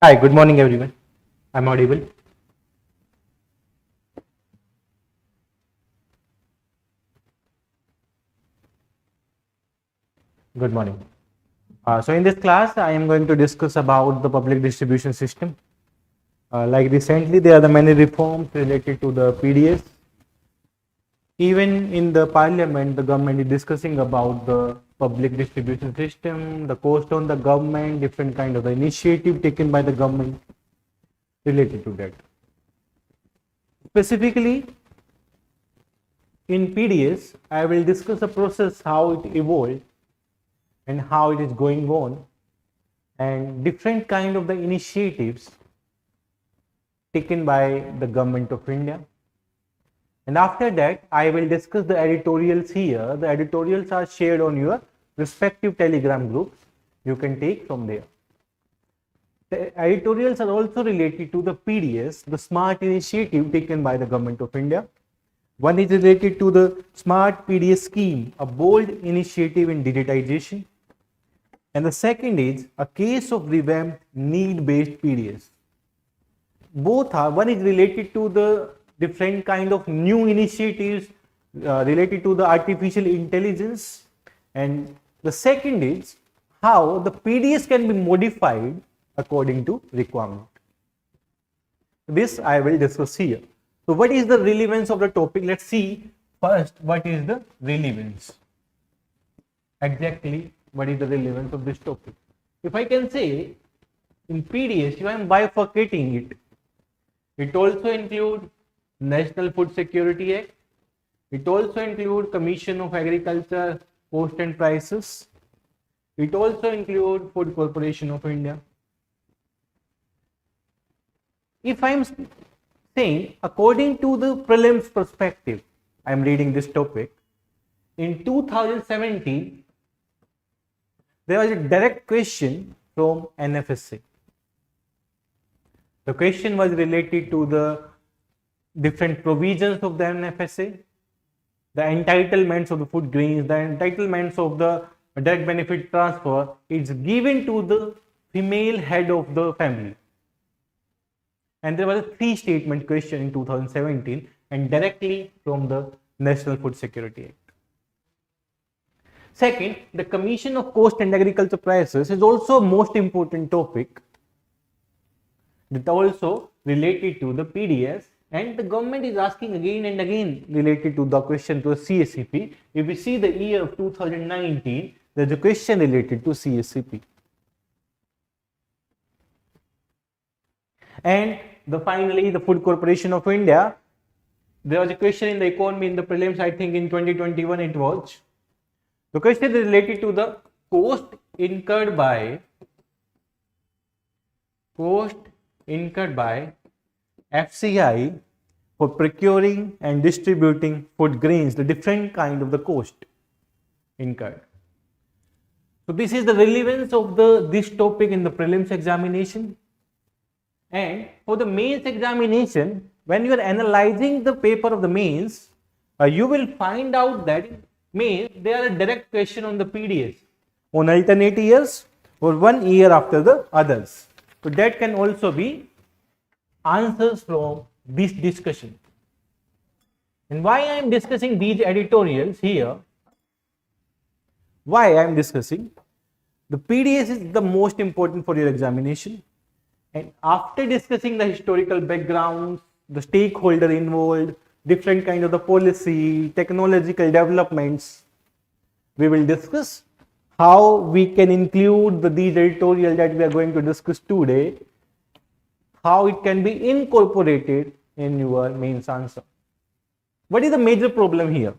Hi, good morning everyone. I'm audible. Good morning. So in this class, I am going to discuss about the public distribution system. Like recently, there are the many reforms related to the PDS. Even in the parliament, the government is discussing about the public distribution system, the cost on the government, different kind of the initiative taken by the government related to that. Specifically, in PDS, I will discuss the process, how it evolved and how it is going on, and different kind of the initiatives taken by the government of India. And after that, I will discuss the editorials here. The editorials are shared on your respective Telegram groups. You can take from there. The editorials are also related to the PDS, the smart initiative taken by the government of India. One is related to the smart PDS scheme, a bold initiative in digitization. And the second is a case of revamped need-based PDS. Both are, one is related to the different kind of new initiatives related to the artificial intelligence, and the second is how the PDS can be modified according to requirement. This I will discuss here. So what is the relevance of the topic? Let's see first what is the relevance. Exactly what is the relevance of this topic. If I can say in PDS, if I am bifurcating it, it also includes National Food Security Act. It also includes Commission of Agriculture, Cost and Prices. It also includes Food Corporation of India. If I am saying according to the prelims perspective, I am reading this topic. In 2017, there was a direct question from NFSA. The question was related to the different provisions of the NFSA, the entitlements of the food grains, the entitlements of the direct benefit transfer is given to the female head of the family. And there was a 3-statement question in 2017 and directly from the National Food Security Act. Second, the Commission of Cost and Agriculture Prices is also a most important topic that also related to the PDS, and the government is asking again and again related to the question to the CSCP. If we see the year of 2019, there is a question related to CSCP. And finally, the Food Corporation of India, there was a question in the economy in the prelims, I think in 2021 it was. The question is related to the cost incurred by FCI for procuring and distributing food grains, the different kind of the cost incurred. So this is the relevance of this topic in the prelims examination. And for the mains examination, when you are analyzing the paper of the mains, you will find out that in mains there are a direct question on the PDS on alternate years or 1 year after the others. So that can also be answers from this discussion. And why I am discussing these editorials here? Why I am discussing? The PDS is the most important for your examination. And after discussing the historical backgrounds, the stakeholder involved, different kind of the policy, technological developments, we will discuss how we can include these editorial that we are going to discuss today, how it can be incorporated in your mains answer. What is the major problem here?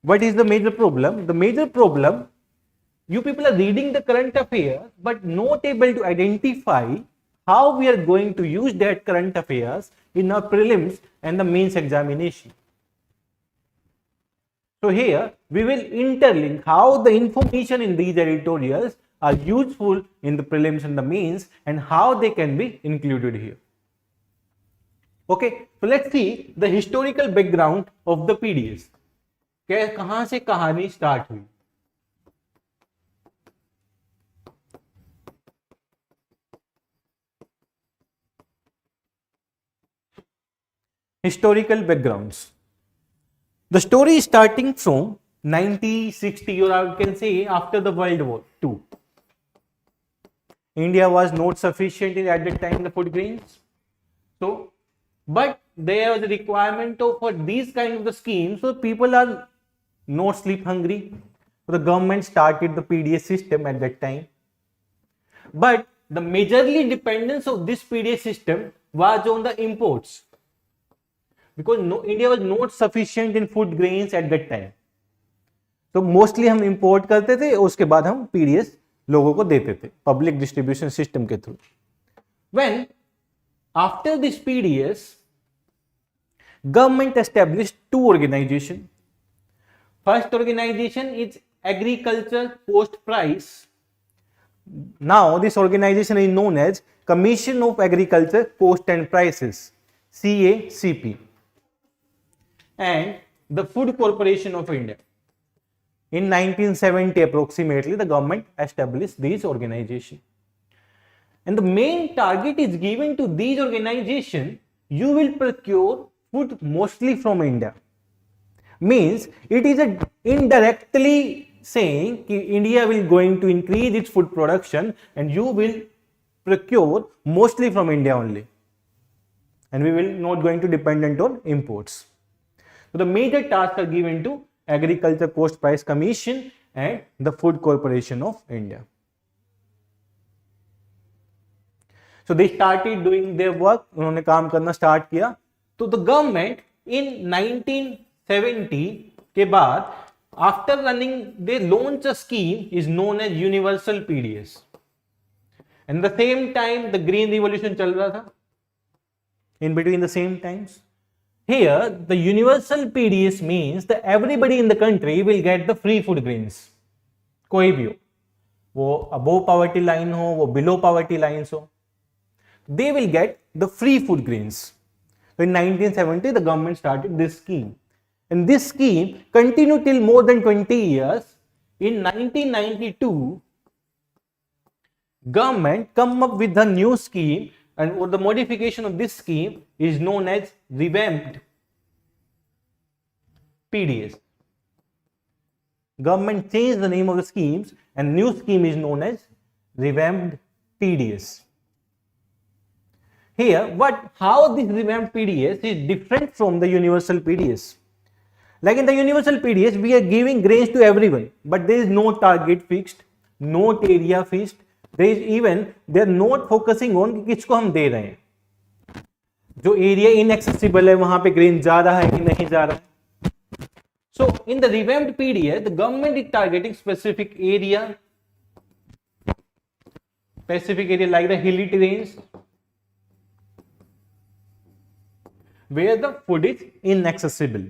What is the major problem? The major problem, you people are reading the current affairs but not able to identify how we are going to use that current affairs in our prelims and the mains examination. So here we will interlink how the information in these editorials are useful in the prelims and the mains and how they can be included here. Okay, so let's see the historical background of the PDS. कहां से कहानी start हुई? Historical backgrounds. The story is starting from 1960, or I can say after the World War II. India was not sufficient at that time the food grains. So, but there was a requirement for these kind of the schemes, so people are not sleep hungry. So the government started the PDS system at that time. But the majorly dependence of this PDS system was on the imports, because India was not sufficient in food grains at that time. तो mostly हम import करते थे, उसके बाद हम PDS लोगों को देते थे पब्लिक डिस्ट्रीब्यूशन सिस्टम के through. When after this PDS, government established two organizations. First organization is Agriculture Cost Price. Now this organization is known as Commission of Agriculture Cost and Prices, CACP, and the Food Corporation of India. In 1970 approximately, the government established these organizations. And the main target is given to these organizations: you will procure food mostly from India. Means it is indirectly saying that India will going to increase its food production and you will procure mostly from India only, and we will not going to dependent on imports. So the major tasks are given to Agriculture Cost Price Commission and the Food Corporation of India. So they started doing their work. उन्होंने काम करना start किया. तो the government in 1970 के बाद, after running, they launched a scheme is known as Universal PDS. And the same time the Green Revolution चल रहा था. In between the same times, here the Universal PDS means that everybody in the country will get the free food grains. कोई भी हो, वो above poverty line हो, वो below poverty lines हो, they will get the free food grains. So in 1970 the government started this scheme, and this scheme continued till more than 20 years. In 1992 government come up with a new scheme, and the modification of this scheme is known as revamped PDS. Government changed the name of the schemes, and new scheme is known as revamped PDS. Here, how this revamped PDS is different from the universal PDS. Like in the universal PDS, we are giving grains to everyone, but there is no target fixed, no area fixed. They are not focusing on कि किसको हम दे रहे हैं. जो area inaccessible है वहां पे grain जा रहा है कि नहीं जा रहा है. So in the revamped PDS, the government is targeting specific area like the hilly terrains where the food is inaccessible.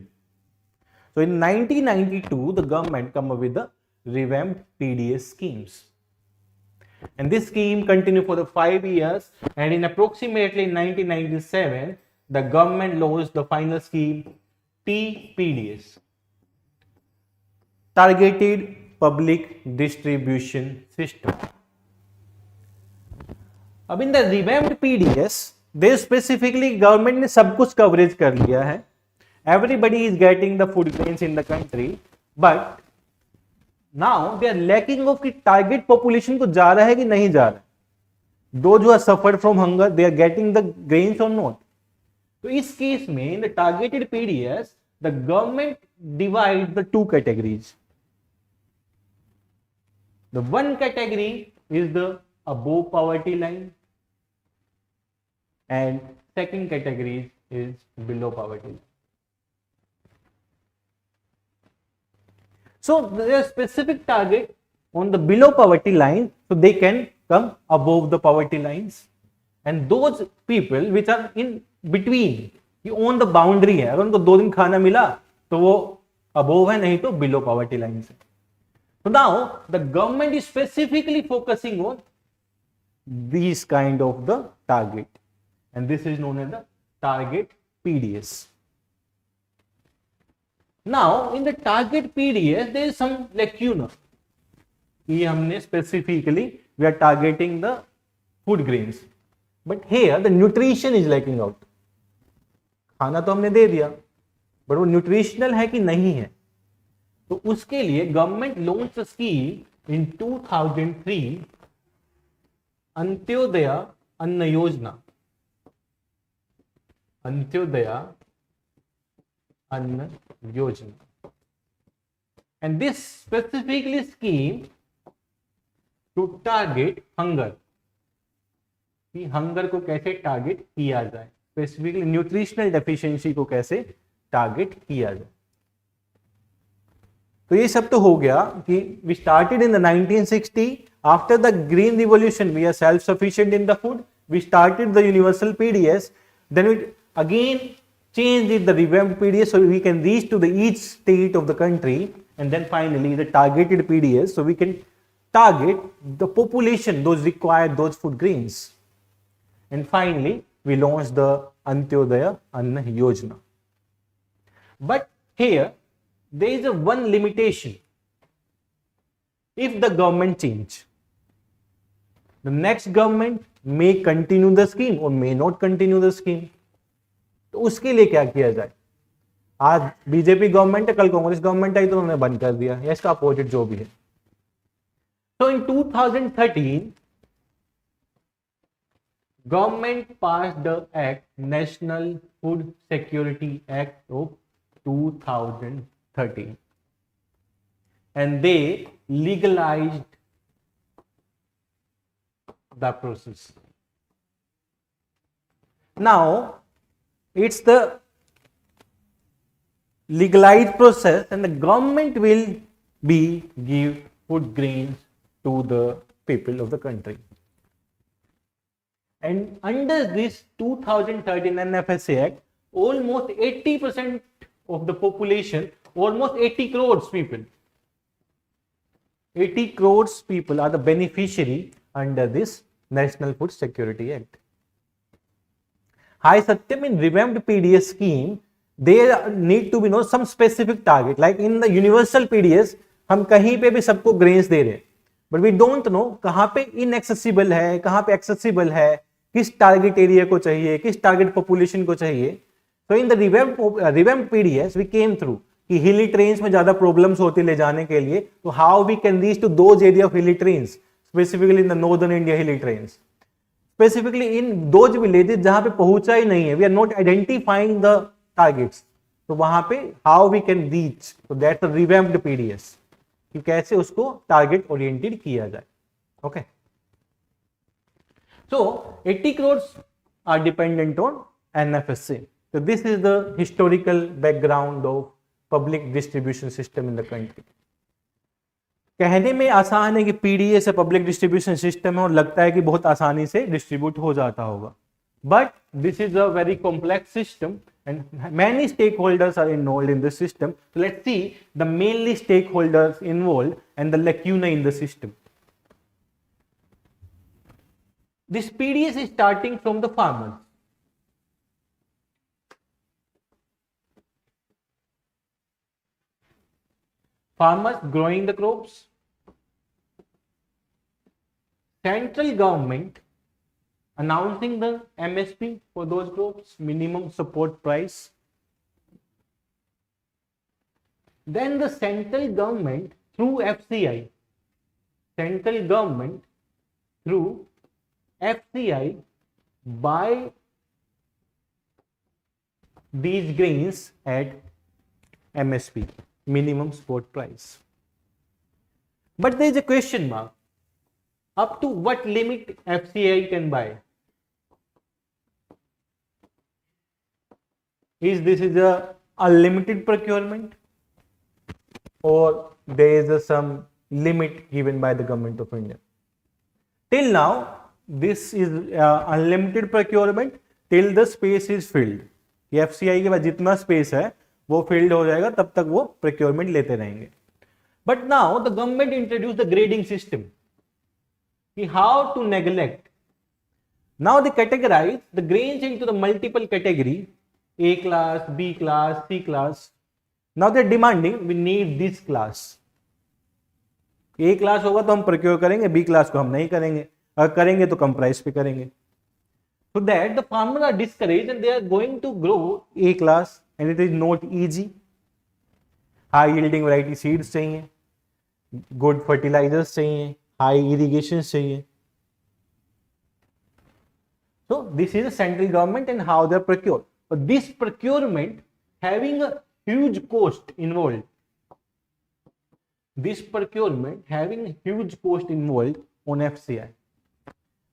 So in 1992, the government come up with the revamped PDS schemes. And this scheme continued for the 5 years, and in approximately 1997, the government launched the final scheme, TPDS, Targeted Public Distribution System. अब in the revamped PDS, they specifically government ने सब कुछ coverage कर लिया है. Everybody is getting the food grains in the country, but now they are lacking of कि target population को जा रहा है कि नहीं जा रहा है. Those who are suffered from hunger, they are getting the grains or not. तो इस केस में in the targeted PDS, the government divides the two categories. The one category is the above poverty line, and second category is below poverty line. So there is specific target on the below poverty line, so they can come above the poverty lines, and those people which are in between, on the boundary है, अगर उनको 2 दिन खाना मिला तो वो above है, नहीं तो below poverty line से. So now the government is specifically focusing on these kind of the target, and this is known as the target PDS. Now in the target PDS there is some lacuna. ये हमने specifically we are targeting the food grains, but here the nutrition is lacking out. खाना तो हमने दे दिया, but वो nutritional है कि नहीं है। तो उसके लिए government launch scheme in 2003, Antyodaya Anna Yojana, Antyodaya Anna Yojana, and this specifically scheme to target hunger, कि हंगर को कैसे टारगेट किया जाए, स्पेसिफिकली न्यूट्रिशनल डेफिशिएंसी को कैसे टारगेट किया जाए। तो ये सब तो हो गया कि we started in the 1960, after the green revolution we are self sufficient in the food, we started the universal PDS, then we again changed the revamped PDS so we can reach to the each state of the country, and then finally the targeted PDS so we can target the population those required those food grains, and finally we launched the Antyodaya Anna Yojana. But here there is a one limitation. If the government change, the next government may continue the scheme or may not continue the scheme. तो उसके लिए क्या किया जाए? आज BJP government है, कल Congress government आई तो उन्होंने बंद कर दिया, या इसका अपोजिट जो भी है। तो इन 2013 government pass the act, national food security act of 2013, and they legalized the process. Now it's the legalized process, and the government will be give food grains to the people of the country. And under this 2013 NFSA Act, almost 80% of the population, almost 80 crores people, 80 crores people are the beneficiary under this National Food Security Act. Hi Satyam, in revamped PDS scheme, there need to be some specific target. Like in the universal PDS, हम कहीं पे भी सबको grains दे रहे हैं, but we don't know कहाँ पे inaccessible है, कहाँ पे accessible है, किस target area को चाहिए, किस target population को चाहिए. So in the revamped PDS, we came through कि hilly trains में ज़्यादा problems होती ले जाने के लिए, तो how we can reach to those area of hilly trains, specifically in the northern India hilly trains. Specifically in those villages जहां पे पहुंचा ही नहीं है, we are not identifying the targets, तो वहां पे how we can reach, so that's a revamped PDS, कि कैसे उसको target oriented किया जाए. Okay, so 80 crores are dependent on NFSA. So this is the historical background of public distribution system in the country. कहने में आसान है कि पीडीएस है, पब्लिक डिस्ट्रीब्यूशन सिस्टम है, और लगता है कि बहुत आसानी से डिस्ट्रीब्यूट हो जाता होगा, but this is a very complex system and many stake holders are involved in this system. Let's see the mainly stake holders involved and the lacuna in the system. This PDS is starting from the farmers. Farmers growing the crops, central government announcing the MSP for those crops, minimum support price. Then the central government through FCI, central government through FCI buy these grains at MSP, minimum support price. But there is a question mark. Up to what limit FCI can buy? Is this a unlimited procurement, or there is some limit given by the government of India? Till now, this is unlimited procurement till the space is filled. ये FCI के बाद जितना space है वो field हो जाएगा, तब तक वो प्रोक्योरमेंट लेते रहेंगे. But now the government introduce the grading system, कि how to neglect. Now they categorise the grains into the multiple category, A class, B class, C class. Now they demanding we need this class. A class होगा तो हम procure करेंगे, B class को हम नहीं करेंगे, अगर करेंगे तो कम प्राइस पे करेंगे. So that the farmers are discouraged and they are going to grow A class, and it is not easy. High yielding variety seeds चाहिए, good fertilizers चाहिए, high irrigation चाहिए. So this is the central government and how they are procured. But this procurement having a huge cost involved. This procurement having a huge cost involved on FCI.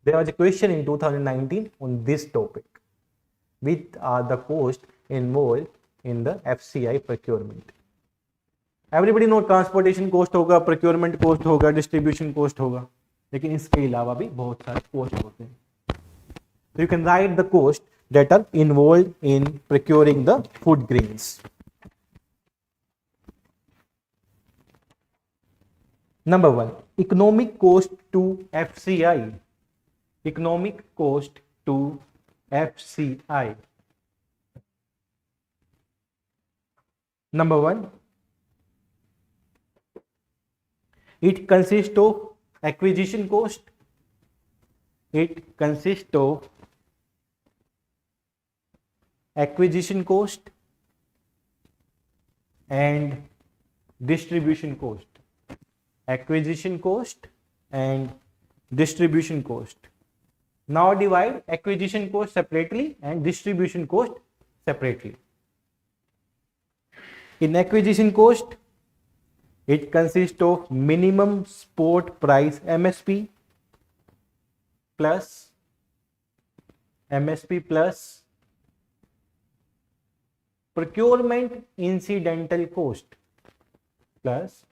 There was a question in 2019 on this topic. Which are the costs involved in the FCI procurement? Everybody know transportation cost होगा, procurement cost होगा, distribution cost होगा, लेकिन इसके अलावा भी बहुत सारे cost होते हैं. So you can write the cost that are involved in procuring the food grains. Number 1, economic cost to FCI. Economic cost to FCI. Number 1, it consists of acquisition cost. It consists of acquisition cost and distribution cost. Acquisition cost and distribution cost. Now divide acquisition cost separately and distribution cost separately. In acquisition cost, it consists of minimum spot price MSP plus procurement incidental cost plus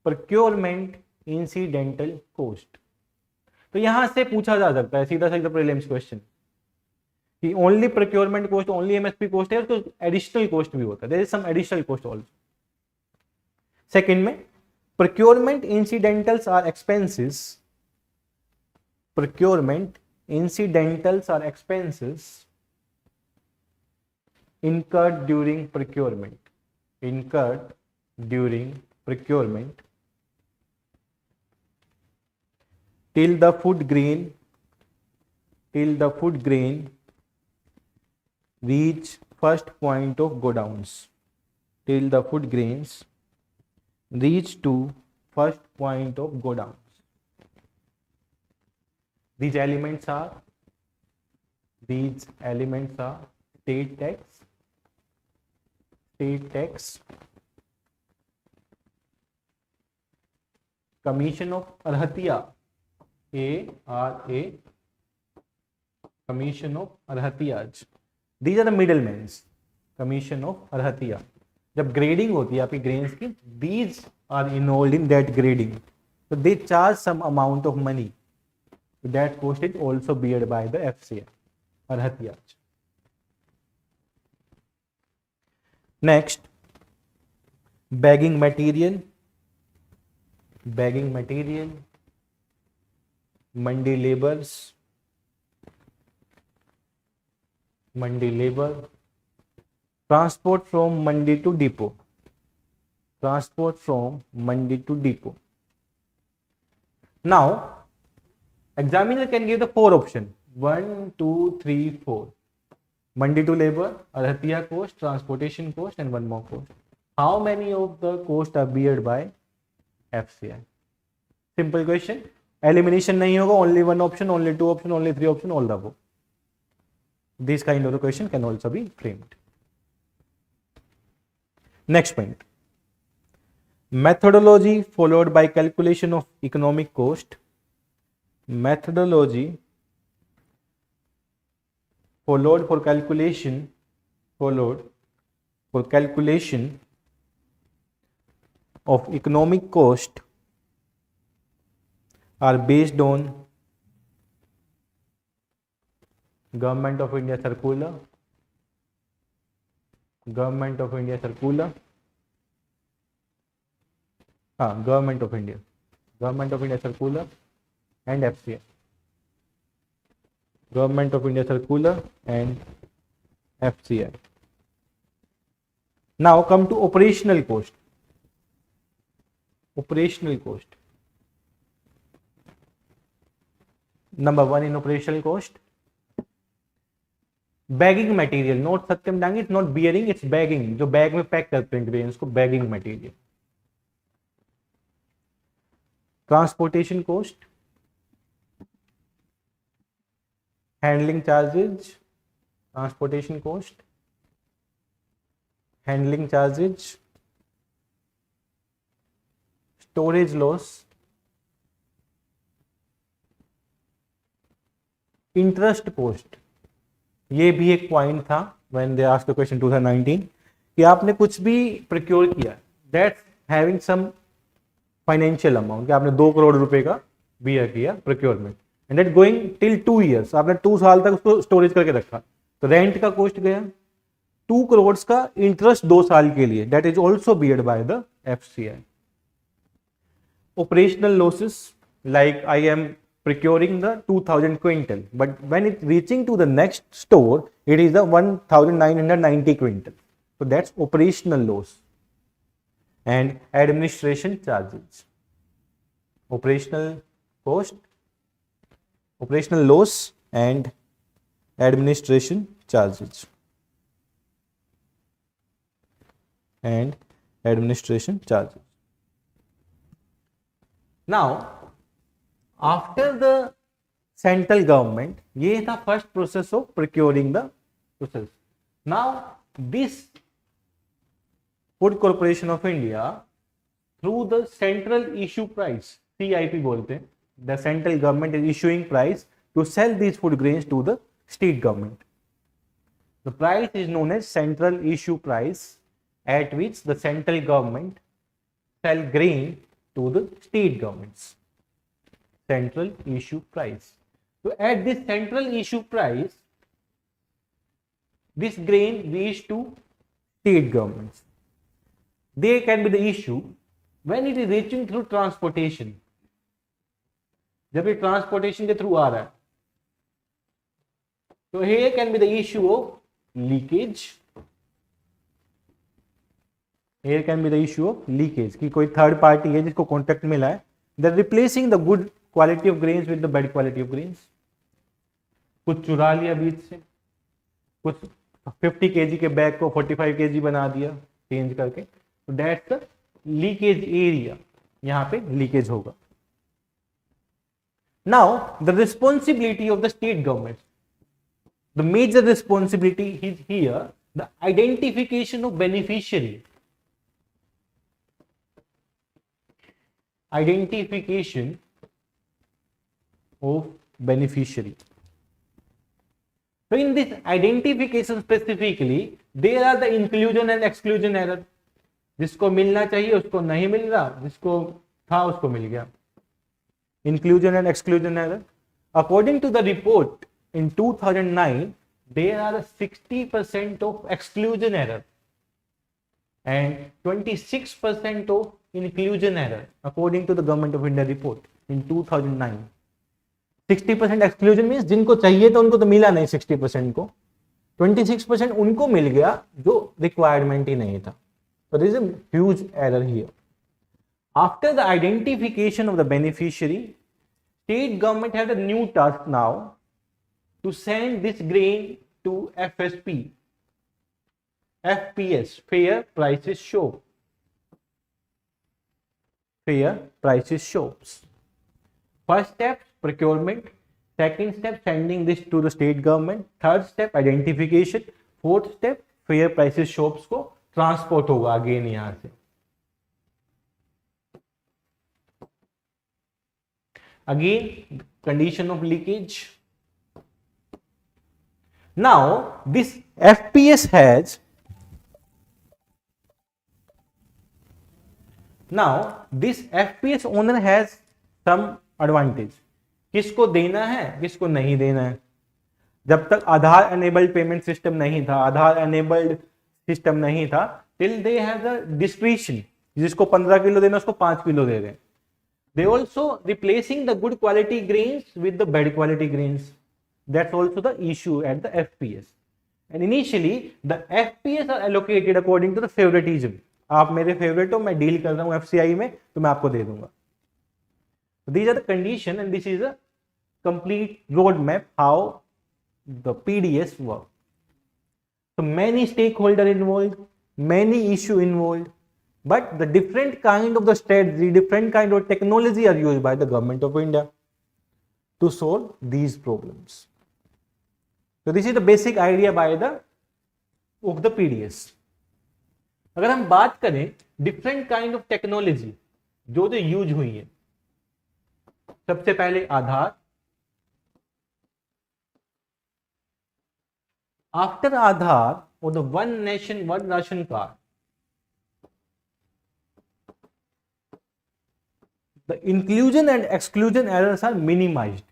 procurement incidental cost. तो यहां से पूछा जा सकता है सीधा सीधा prelims question कि only procurement cost, only MSP cost है, उसको एडिशनल कॉस्ट भी होता है, there is some additional cost also. Second में procurement incidentals are expenses. Procurement incidentals are expenses incurred during procurement. Incurred during procurement till the food grain reach first point of go downs. Till the food grains reach to first point of go downs. These elements are state tax, commission of arhatiya, ARA, commission of arhatiyas. These are the middlemen. Commission of arhatiya. जब grading होती है आपकी grains की, these are involved in that grading. So they charge some amount of money. That cost is also beared by the FCI or Hatiyaj. Next, bagging material, mandi labor, transport from mandi to depot. Now, examiner can give the 4 options: 1, 2, 3, 4. Mandi to labor, arhatiya cost, transportation cost, and one more cost. How many of the costs are beared by FCI? Simple question. Elimination nahi hoga, only one option, only 2 option, only 3 option, all the above. This kind of the question can also be framed. Next point. Methodology followed by calculation of economic cost. Methodology followed for calculation of economic cost are based on Government of India circular, Government of India circular and FCI. Government of India circular and FCI. Now come to operational cost. Number 1 in operational cost, bagging material, not Satyam Dangi, it's not bearing, it's bagging, जो bag में pack करते हैं grains को, bagging material. Transportation cost, handling charges, transportation cost, handling charges, storage loss, interest cost. ये भी एक point था when they asked the question 2019 कि आपने कुछ भी प्रोक्योर किया, that's having some financial amount, कि आपने 2 करोड़ रुपए का बियर किया procurement and that going till 2 years, आपने 2 साल तक उसको स्टोरेज करके रखा, तो रेंट का कॉस्ट गया, 2 करोड़ का इंटरेस्ट 2 साल के लिए, that is also beard by the FCI। operational losses, like I am procuring the 2000 quintal, but when it reaching to the next store, it is the 1990 quintal, so that's operational loss. And administration charges, operational cost, operational loss and administration charges, and administration charges. Now, after the central government, ये था first process of procuring the process. Now, this Food Corporation of India, through the central issue price, CIP बोलते हैं, the central government is issuing price to sell these food grains to the state government. The price is known as central issue price, at which the central government sell grain to the state governments. Central issue price. So at this central issue price, this grain reach to state governments. They can be the issue when it is reaching through transportation. जब ये transportation के through आ रहा है, तो here can be the issue of leakage. Here can be the issue of leakage, कि कोई third party है जिसको कॉन्ट्रैक्ट मिला है, they're replacing the good quality of grains with the bad quality of grains. कुछ चुरा लिया बीच से, कुछ 50 kg के बैग को 45 kg बना दिया चेंज करके, तो दैट्स द लीकेज एरिया, यहाँ पे लीकेज होगा. Now the responsibility of the state government, the major responsibility is here the identification of beneficiary. Identification of beneficiary. So in this identification specifically, there are the inclusion and exclusion error. जिसको मिलना चाहिए उसको नहीं मिल रहा, जिसको था उसको मिल गया. Inclusion and exclusion error. According to the report in 2009, there are 60% of exclusion error and 26% of inclusion error, according to the Government of India report in 2009. 60% exclusion means जिनको चाहिए था उनको तो मिला नहीं 60% को, 26% उनको मिल गया जो रिक्वायरमेंट ही नहीं था. So there is a huge error here. After the identification of the beneficiary, state government has a new task now to send this grain to FSP, FPS, Fair Prices Show. Fair Prices Shops. First step, procurement. Second step, sending this to the state government. Third step, identification. Fourth step, Fair Prices Shops को transport होगा again यहां से. Again, condition of leakage. Now, this FPS has this FPS owner has some advantage. किसको देना है किसको नहीं देना है. जब तक आधार एनेबल्ड पेमेंट सिस्टम नहीं था, आधार एनेबल्ड सिस्टम नहीं था, till they have the description, जिसको 15 किलो देना उसको 5 किलो दे दें. They also replacing the good quality grains with the bad quality grains. That's also the issue at the FPS. And initially the FPS are allocated according to the favoritism. आप मेरे favourite हो, मैं deal कर रहा हूं FCI में, तो मैं आपको दे दूंगा. These are the condition and this is a complete roadmap how the PDS work. So many stakeholder involved, many issue involved, but the different kind of the strategy, different kind of technology are used by the government of India to solve these problems. So this is the basic idea by the of the PDS. अगर हम बात करें different kind of technology जो जो use हुई है, सबसे पहले आधार, आफ्टर आधार और the one nation one ration card, the inclusion and exclusion errors are minimized.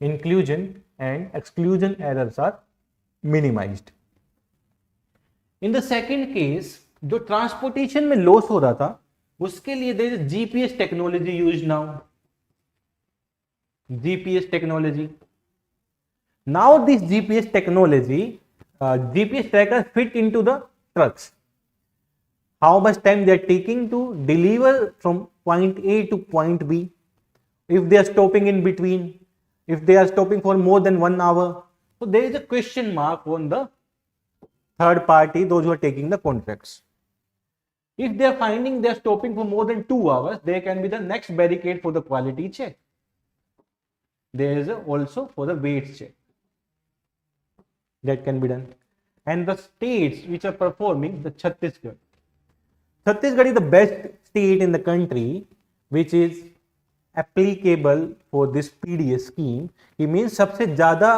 Inclusion and exclusion errors are minimized. In the second case, जो ट्रांसपोर्टेशन में लॉस हो रहा था उसके लिए there is GPS technology used now. GPS technology. Now this GPS technology, GPS tracker fit into the trucks. How much time they are taking to deliver from point A to point B, if they are stopping in between, if they are stopping for more than 1 hour. So there is a question mark on the third party, those who are taking the contracts. If they are finding they are stopping for more than 2 hours, there can be the next barricade for the quality check. There is also for the weight check that can be done. And the states which are performing, the Chhattisgarh. Chhattisgarh is the best state in the country which is applicable for this PDS scheme. It means सबसे ज़्यादा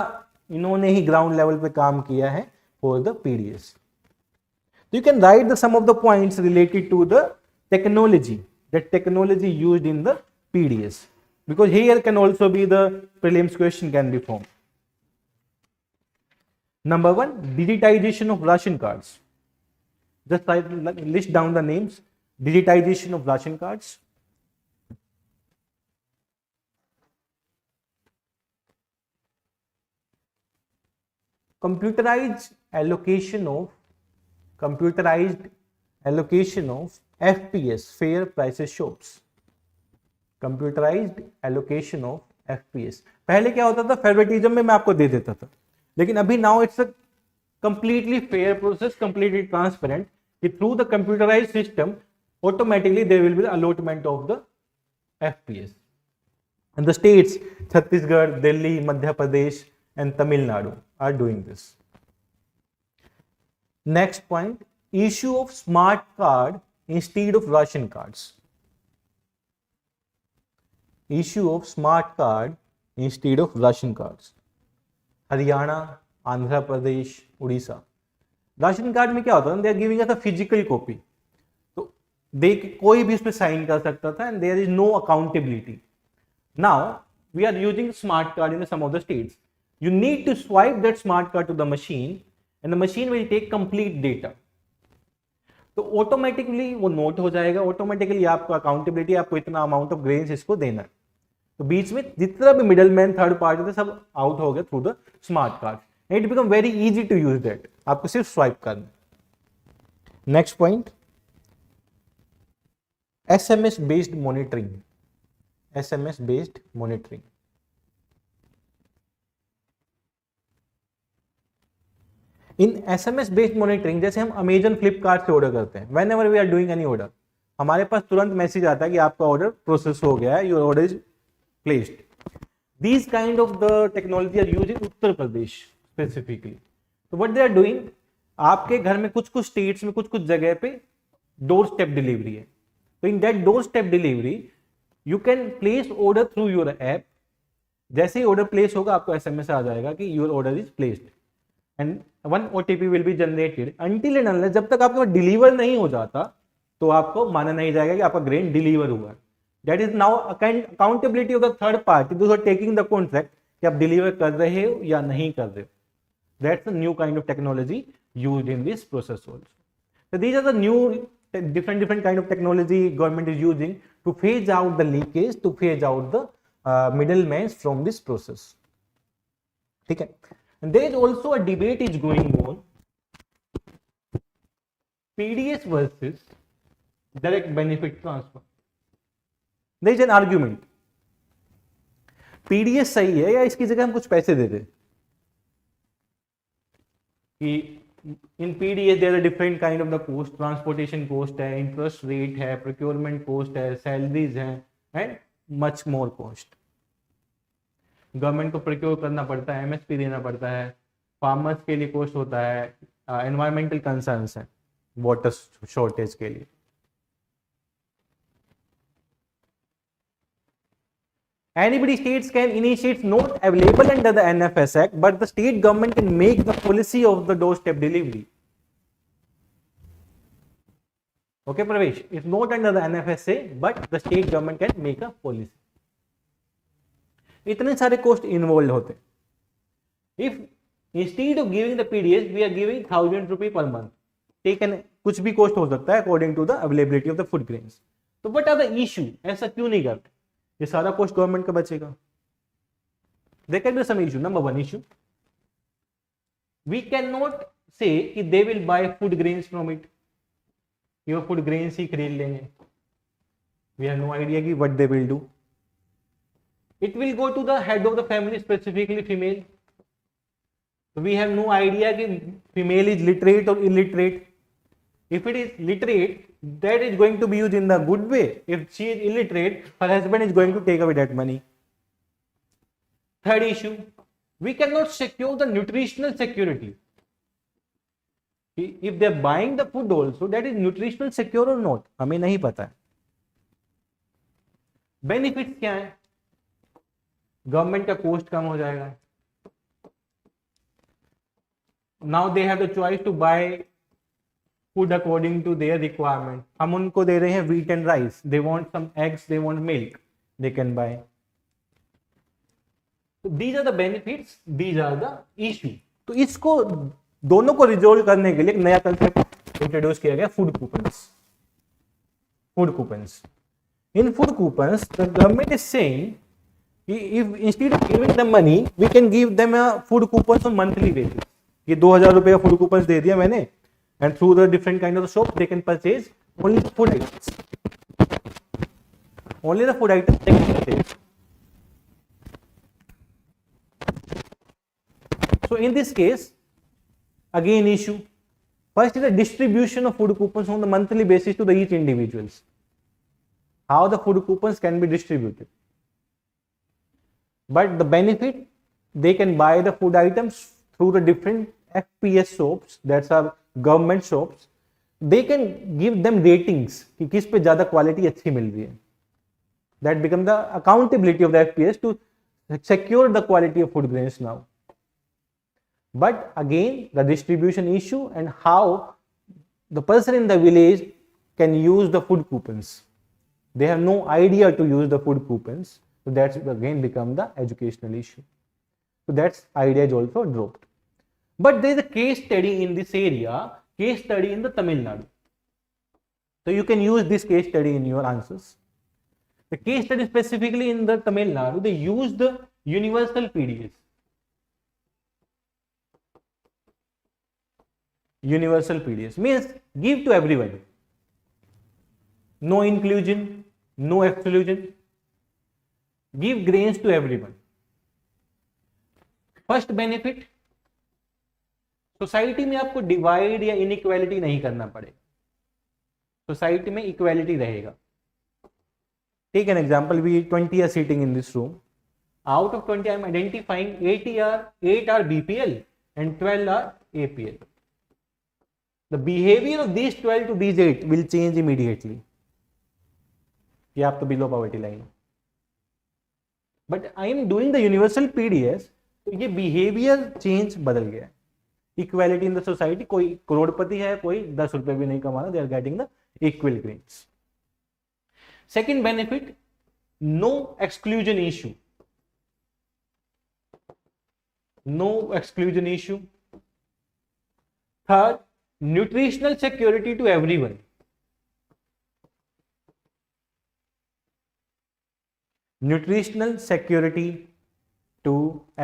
इन्होंने ही ground level पे काम किया है for the PDS. You can write the some of the points related to the technology, that technology used in the PDS, because here can also be the prelims question can be formed. Number 1, digitization of ration cards. Just list down the names. Digitization of ration cards. Computerized allocation of FPS, fair prices shops. Computerized allocation of FPS. पहले क्या होता था, favouritism में मैं आपको दे देता था, लेकिन अभी now it's a completely fair process, completely transparent. Through the computerized system, automatically there will be the allotment of the FPS. And the states Chhattisgarh, Delhi, Madhya Pradesh and Tamil Nadu are doing this. Next point, issue of smart card instead of ration cards. Issue of smart card instead of ration cards. Haryana, Andhra Pradesh, Orissa. Ration card में क्या होता था, they are giving us a physical copy, तो कोई भी उस पर sign कर सकता था and there is no accountability. Now we are using smart card in some of the states. You need to swipe that smart card to the machine and the machine will take complete data. तो automatically वो note हो जाएगा, automatically आपको accountability, आपको इतना amount of grains इसको देना है. तो बीच में जितना भी मिडल मैन थर्ड पार्टी थे सब आउट हो गए through the smart card. It become very easy to use that. आपको सिर्फ स्वाइप करना. Next point, SMS based monitoring. SMS based monitoring. In SMS based monitoring, जैसे हम Amazon, Flipkart से ऑर्डर करते हैं, whenever we are doing any order, हमारे पास तुरंत मैसेज आता है कि आपका ऑर्डर प्रोसेस हो गया है, your order is placed. These kind of the technology are used in Uttar Pradesh specifically. So what they are doing, आपके घर में कुछ कुछ स्टेट्स में कुछ कुछ जगह पे डोर स्टेप डिलीवरी है, तो in that door step delivery you can place order through your app. जैसे ही ऑर्डर प्लेस होगा आपको एसएमएस आ जाएगा कि your order is placed and 1 OTP will be generated. Until and unless जब तक आपके पास डिलीवर नहीं हो जाता तो आपको माना नहीं जाएगा कि आपका ग्रेन डिलीवर हुआ. That is now accountability of the third party, those are taking the contract, कि आप डिलीवर कर रहे हो या नहीं कर रहे हो. That's a new kind of technology used in this process also. So these are the new different kind of technology government is using to phase out the leakage, to phase out the middlemen from this process. ठीक है. And there is also a debate is going on, PDS versus direct benefit transfer. There is an argument. PDS सही है या इसकी जगह हम कुछ पैसे दे दें. कि in PDS there are different kind of the cost, transportation cost है, इंटरेस्ट रेट है, प्रोक्योरमेंट कॉस्ट है, सैलरीज हैं and much more cost. Government को प्रोक्योर करना पड़ता है, एमएसपी देना पड़ता है, फार्मर्स के लिए कॉस्ट होता है, एनवायरमेंटल कंसर्न्स है, वाटर शॉर्टेज के लिए। Anybody states can initiate not available under the NFS Act, but the state government can make the policy of the doorstep delivery. Okay, Pravesh, it's not under the NFSA, but the state government can make a policy. इतने सारे cost involve होते हैं। If instead of giving the PDS we are giving 1000 rupee per month, taken कुछ भी cost हो सकता है according to the availability of the food grains. तो व्हाट आर द इशू, ऐसा क्यों नहीं करते? ये सारा कॉस्ट गवर्नमेंट का बचेगा। There can be some issue. Number one issue, we can not say कि they will buy food grains from it, ये वो फूड ग्रेन्स ही खरीद लेंगे। वी हैव नो आइडिया कि what they will do. It will go to the head of the family, specifically female. So we have no idea कि female is literate or illiterate. If it is literate, that is going to be used in the good way. If she is illiterate, her husband is going to take away that money. Third issue, we cannot secure the nutritional security. If they are buying the food also, that is nutritional secure or not, हमें नहीं पता है। Benefits क्या है? Government का cost कम हो जाएगा। Now they have the choice to buy food according to their requirement. हम उनको दे रहे हैं wheat and rice, they want some eggs, they want milk, they can buy. These are the benefits, these are the issue. तो इसको दोनों को resolve करने के लिए एक नया कंसेप्ट इंट्रोड्यूस किया गया, food coupons. Food coupons, in food coupons the government is saying if instead of giving them money we can give them a food coupons on monthly basis। ये 2000 रुपए का फूड कूपन्स दे दिया मैंने, and through the different kind of the shop they can purchase only the food items, only the food items they can purchase। So in this case again issue, first is the distribution of food coupons on the monthly basis to the each individuals, how the food coupons can be distributed। But the benefit, they can buy the food items through the different FPS shops, that's our government shops। They can give them ratings कि किस पे ज्यादा quality अच्छी मिल रही है। That become the accountability of the FPS to secure the quality of food grains now। But again the distribution issue and how the person in the village can use the food coupons, they have no idea to use the food coupons। So that's again become the educational issue। So that's idea is also dropped। But there is a case study in this area, case study in the Tamil Nadu। So you can use this case study in your answers। The case study specifically in the Tamil Nadu, they use the universal PDS। Universal PDS means give to everyone, no inclusion, no exclusion, give grains to everyone। First benefit, society में आपको divide या inequality नहीं करना पड़ेगा, society में equality रहेगा। Take an example, we 20 are sitting in this room, out of 20 I am identifying 8 are BPL and 12 are APL। The behaviour of these 12 to these 8 will change immediately। ये आप तो below poverty line, but I am doing the universal PDS, तो ये behaviour change बदल गया है। Equality in the society, कोई करोड़पति है, कोई 10 रुपए भी नहीं कमा रहा, they are getting the equal grains. Second benefit, no exclusion issue, no exclusion issue. Third, nutritional security to everyone. Nutritional security to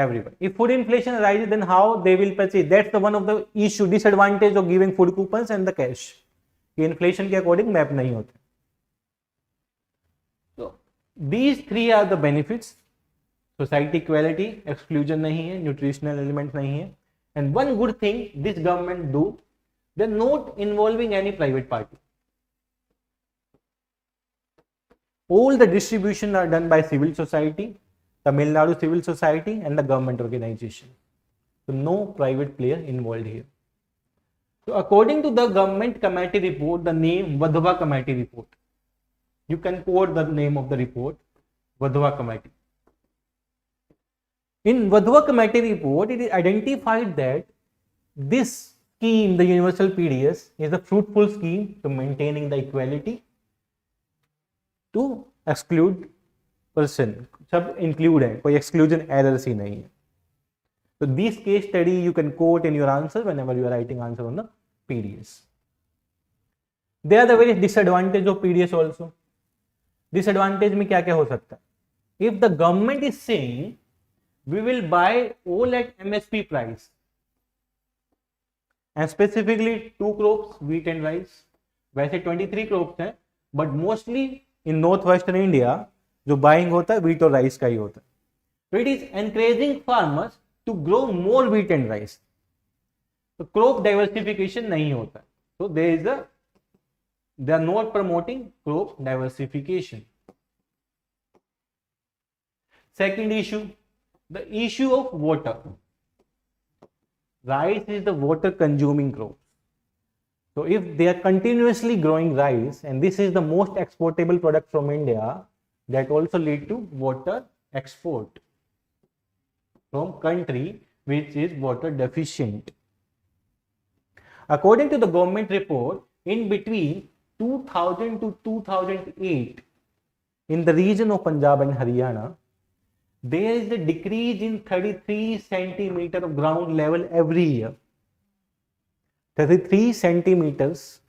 everyone। If food inflation arises, then how they will purchase? That's the one of the issue, disadvantage of giving food coupons and the cash। ये inflation के according map नहीं होते। So these three are the benefits। Society equality, exclusion नहीं है, nutritional element नहीं है, And one good thing this government do, they're not involving any private party. All the distribution are done by civil society, Tamil Nadu civil society and the government organization. So no private player involved here. So according to the government committee report, the name Vadhava committee report. You can quote the name of the report, Vadhava committee. In Vadhava committee report, it is identified that this scheme, the universal PDS, is a fruitful scheme to maintaining the equality, to exclude person. सब include है, कोई exclusion errors ही नहीं है. So this case study you can quote in your answer whenever you are writing answer on the PDS. There are the various disadvantages of PDS also. Disadvantage में क्या क्या हो सकता है? If the government is saying we will buy all at MSP price, and specifically 2 crops, wheat and rice. वैसे 23 crops हैं, but mostly in northwestern India जो buying होता है wheat और rice का ही होता है. So it is encouraging farmers to grow more wheat and rice. So crop diversification नहीं होता. So they are not promoting crop diversification. Second issue, the issue of water. Rice is the water consuming crop. So if they are continuously growing rice, and this is the most exportable product from India, that also lead to water export from country which is water deficient. According to the government report, in between 2000 to 2008, in the region of Punjab and Haryana, there is a decrease in 33 centimeter of ground level every year. 33 centimeters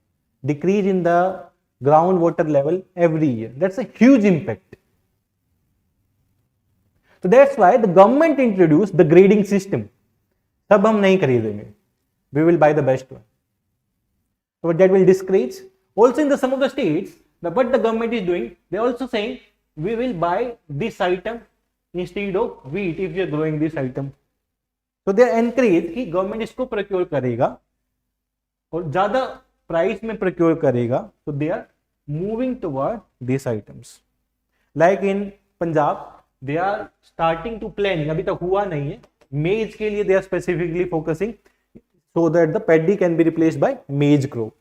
decrease in the groundwater level every year. That's a huge impact. So that's why the government introduced the grading system. सब हम नहीं खरीदेंगे. We will buy the best one. So that will discourage. Also in some of the states, what the government is doing, they are also saying we will buy this item instead of wheat if you are growing this item. So they are encouraged कि government इसको procure करेगा और ज़्यादा price में procure करेगा. So they are moving toward these items. Like in Punjab, they are starting to planning. अभी तक हुआ नहीं है. Maize के लिए they are specifically focusing so that the paddy can be replaced by maize crop.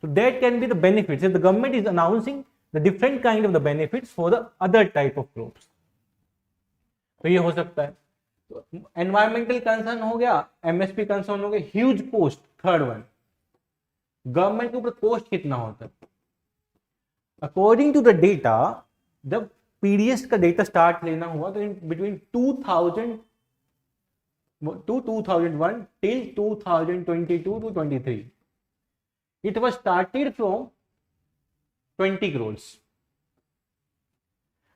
So that can be the benefits. If the government is announcing the different kind of the benefits for the other type of crops. तो ये हो सकता है. Environmental concern हो गया, MSP concern हो गया, huge cost. Third one, government के ऊपर cost कितना होता है? According to the data, जब PDS का data start लेना हुआ तो in between 2000 to 2001 till 2022 to 23, it was started from 20 crores.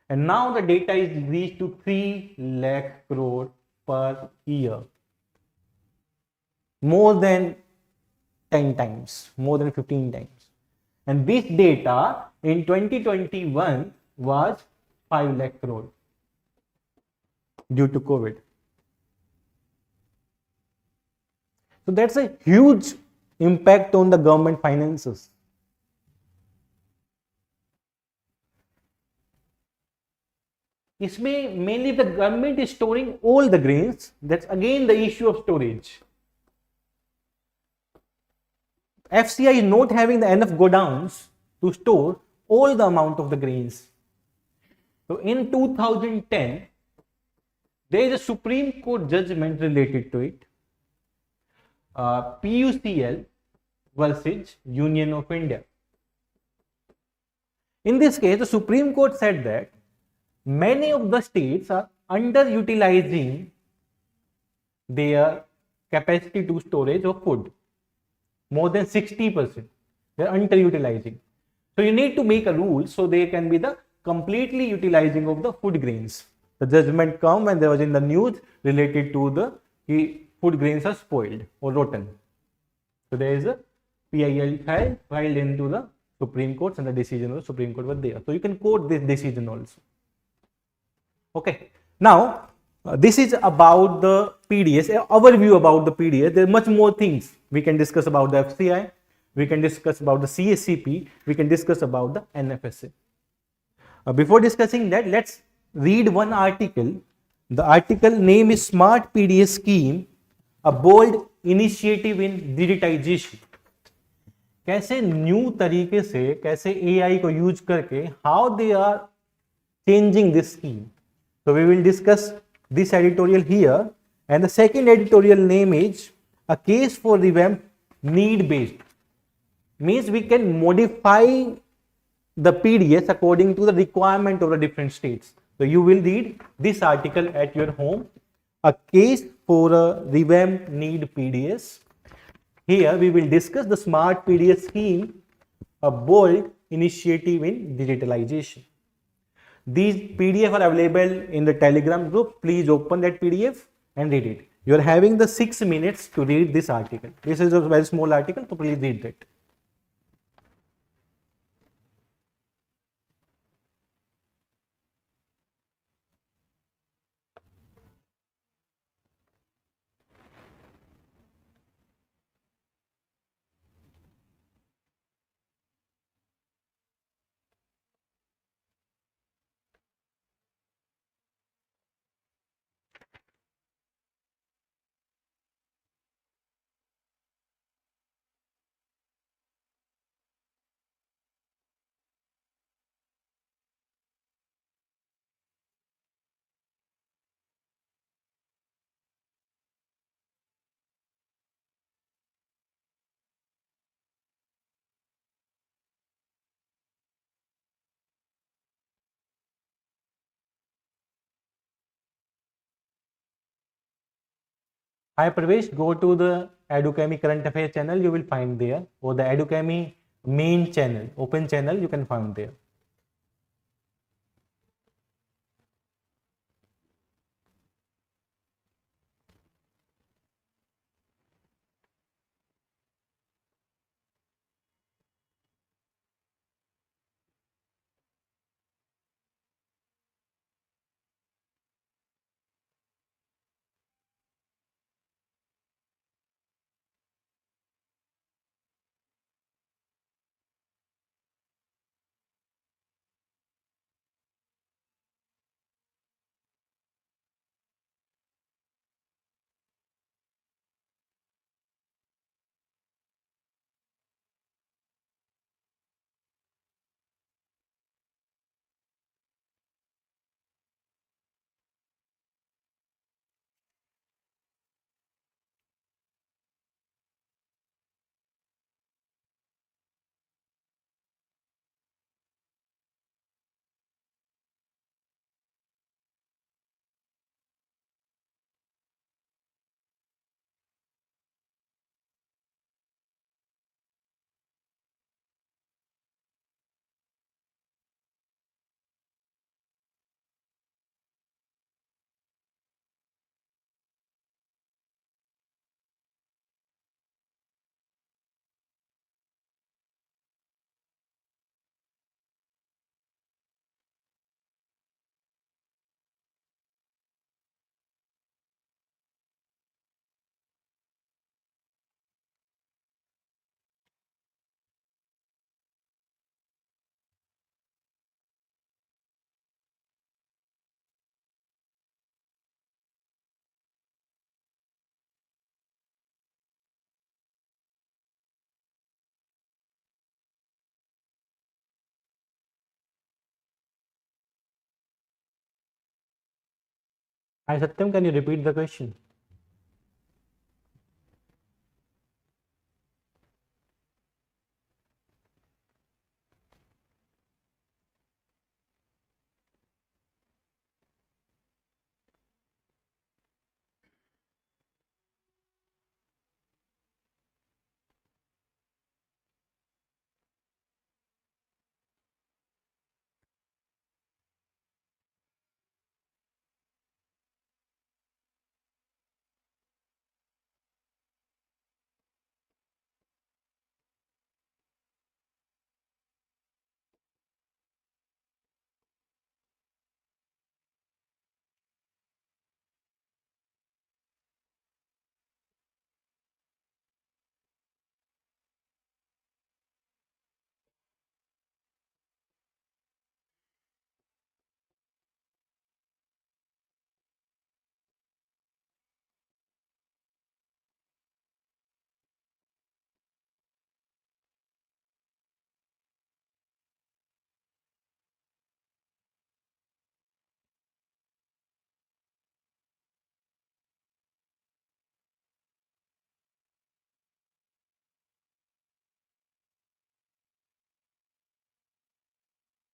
And now the data is reached to 3 lakh crore per year. More than 10 times, more than 15 times. And this data in 2021 was 5 lakh crore due to COVID. So that's a huge impact on the government finances. इसमें mainly the government is storing all the grains. That's again the issue of storage. FCI is not having the enough godowns to store all the amount of the grains. So in 2010, there is a Supreme Court judgment related to it. PUCL versus Union of India. In this case, the Supreme Court said that many of the states are underutilizing their capacity to storage of food. More than 60%. They are underutilizing. So you need to make a rule so there can be the completely utilizing of the food grains. The judgment come when there was in the news related to the food grains are spoiled or rotten. So there is a PIL filed into the Supreme Court and the decision of the Supreme Court was there. So you can quote this decision also. Okay. Now, this is about the PDS, overview about the PDS. There are much more things we can discuss about the FCI, we can discuss about the CSCP, we can discuss about the NFSA. Before discussing that, let's read one article. The article name is Smart PDS Scheme, a bold initiative in digitization. कैसे new तरीके से, कैसे AI को use करके, how they are changing this scheme. So we will discuss this editorial here, and the second editorial name is a case for revamp need based. Means we can modify the PDS according to the requirement of the different states. So you will read this article at your home, a case for a revamp need PDS. Here we will discuss the smart PDS scheme, a bold initiative in digitalization. These PDF are available in the Telegram group. Please open that PDF and read it. You are having the 6 minutes to read this article. This is a very small article, so please read that. Hi Pravesh, go to the Edukemy current affairs channel, you will find there, or the Edukemy main channel, open channel, you can find there. Hi Satyam, can you repeat the question?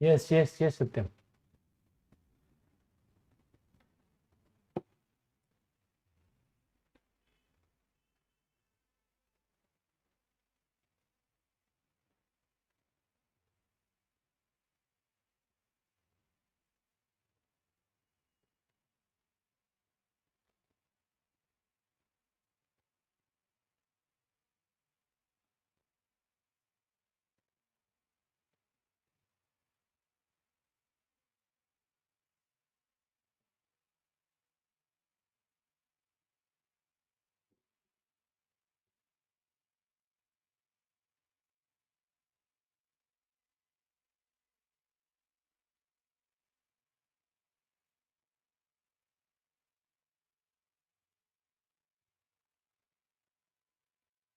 Yes, yes, yes, Satyam.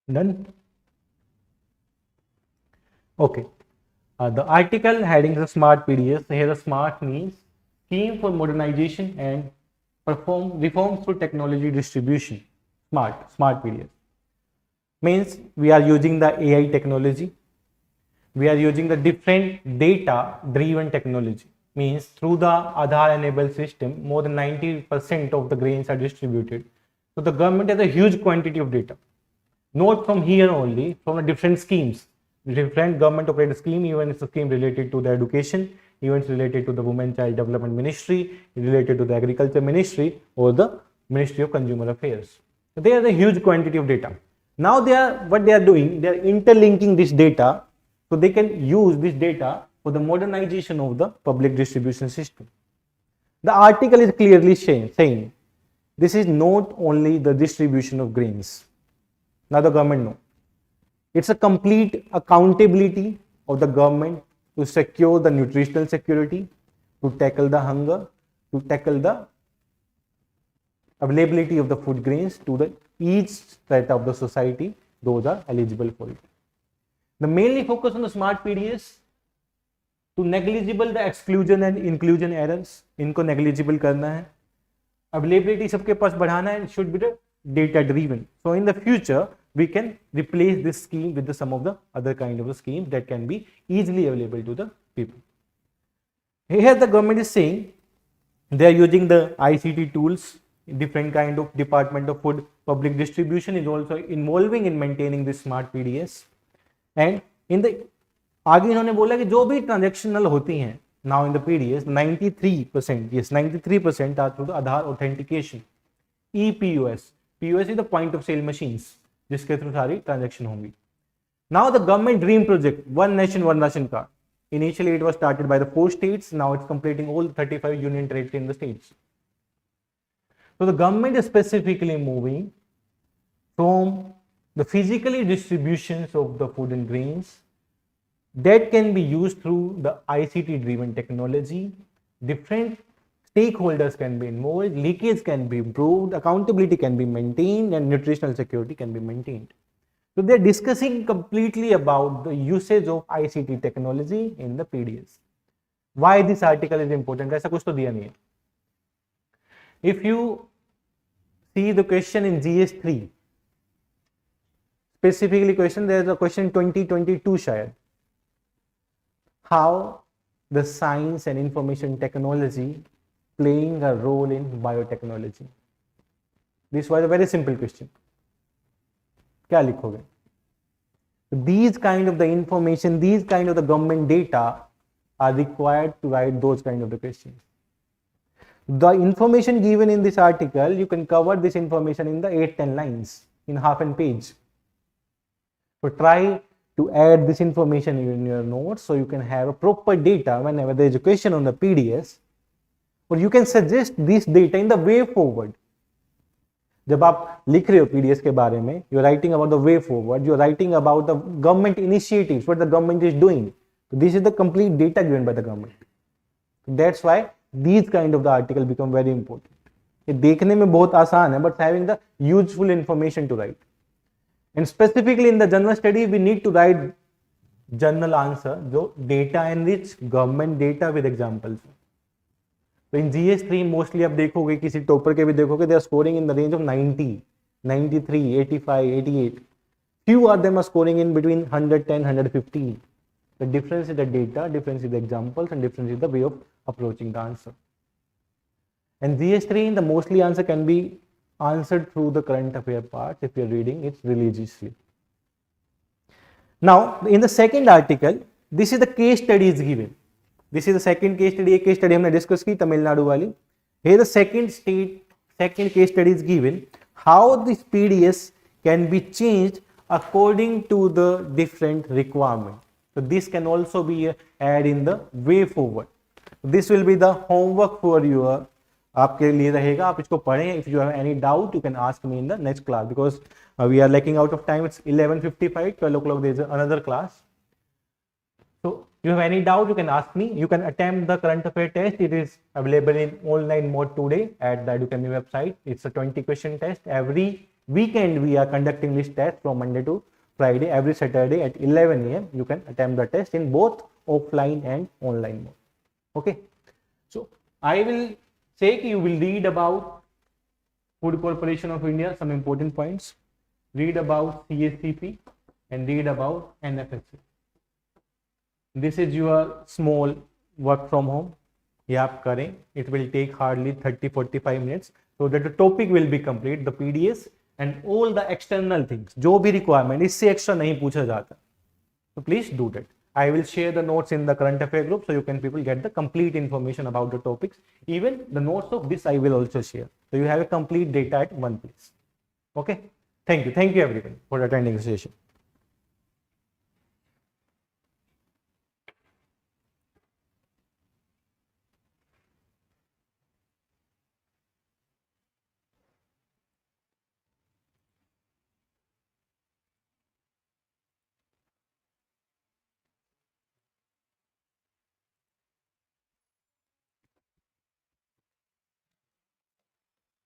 Done. Okay. The article heading is smart PDS. Here, the smart means scheme for modernization and perform reforms through technology distribution. Smart PDS means we are using the AI technology. We are using the different data driven technology. Means through the Aadhaar enabled system, more than 90% of the grains are distributed. So the government has a huge quantity of data. Not from here only, from the different schemes. Different government operated scheme, even it's a scheme related to the education, even it's related to the Women Child Development Ministry, related to the Agriculture Ministry or the Ministry of Consumer Affairs. So there is a huge quantity of data. Now what they are doing, they are interlinking this data so they can use this data for the modernization of the public distribution system. The article is clearly saying this is not only the distribution of grains. Now the government know. It's a complete accountability of the government to secure the nutritional security, to tackle the hunger, to tackle the availability of the food grains to the each strata of the society, those are eligible for it. The mainly focus on the smart PDS to negligible the exclusion and inclusion errors, इनको negligible करना है, availability सबके पास बढ़ाना है, should be the data driven. So in the future we can replace this scheme with the some of the other kind of the schemes that can be easily available to the people. Here the government is saying they are using the ICT tools. Different kind of Department of Food Public Distribution is also involving in maintaining this smart PDS. And in the आगे इन्होंने बोला कि जो भी transactional होती हैं now in the PDS 93%, yes 93% are through the Aadhaar authentication, EPOS. POS is the point of sale machines जिसके through सारी ट्रांजेक्शन होंगी. Now the government dream project, one nation one ration card. Initially it was started by the 4 states, now it's completing all 35 union territory in the states. So the government is specifically moving from the physically distributions of the food and grains that can be used through the ICT driven technology. Different stakeholders can be involved, leakage can be improved, accountability can be maintained, and nutritional security can be maintained. So they're discussing completely about the usage of ICT technology in the PDS. Why this article is important? ऐसा कुछ तो दिया नहीं है. If you see the question in GS3, specifically question, there is a question 2022 शायद. How the science and information technology playing a role in biotechnology? This was a very simple question. क्या लिखोगे? These kind of the information, these kind of the government data are required to write those kind of the questions. The information given in this article, you can cover this information in the 8-10 lines in half a page. So try to add this information in your notes so you can have a proper data whenever there is a question on the PDS, or you can suggest this data in the way forward. जब आप लिख रहे हो PDS के बारे में, you are writing about the way forward, you are writing about the government initiatives, what the government is doing. So this is the complete data given by the government. That's why these kind of the article become very important. ये देखने में बहुत आसान है, but having the useful information to write. And specifically in the general study, we need to write general answer, जो data enrich government data with examples. So in GS3 mostly आप देखोगे, किसी टॉपर के भी देखोगे, they are scoring in the range of 90, 93, 85, 88. Few of them are scoring in between 110, 115. The difference is the data, difference is the examples, and difference is the way of approaching the answer. And GS3, the mostly answer can be answered through the current affair part if you're reading it religiously. Now, in the second article, this is the case study is given. This is the second case study. एक case study हमने discuss की तमिलनाडु वाली. Here the second case study is given. How this PDS can be changed according to the different requirement. So this can also be added in the way forward. This will be the homework for your आपके लिए रहेगा, आप इसको पढ़ें. If you have any doubt, you can ask me in the next class because we are lacking out of time. It's 11:55, 12 o'clock there is another class. So you have any doubt, you can ask me. You can attempt the current affair test. It is available in online mode today at the Edukemy website. It's a 20 question test. Every weekend we are conducting this test from Monday to Friday. Every Saturday at 11 a.m. you can attempt the test in both offline and online mode. Okay. So I will say you will read about Food Corporation of India, some important points. Read about CSCP and read about NFSA. This is your small work from home. ये आप करें. It will take hardly 30-45 minutes so that the topic will be complete, the PDS and all the external things. जो भी requirement, इससे extra नहीं पूछा जाता. So please do that. I will share the notes in the current affair group so you can people get the complete information about the topics. Even the notes of this I will also share. So you have a complete data at one place. Okay. Thank you. Thank you everyone for attending the session.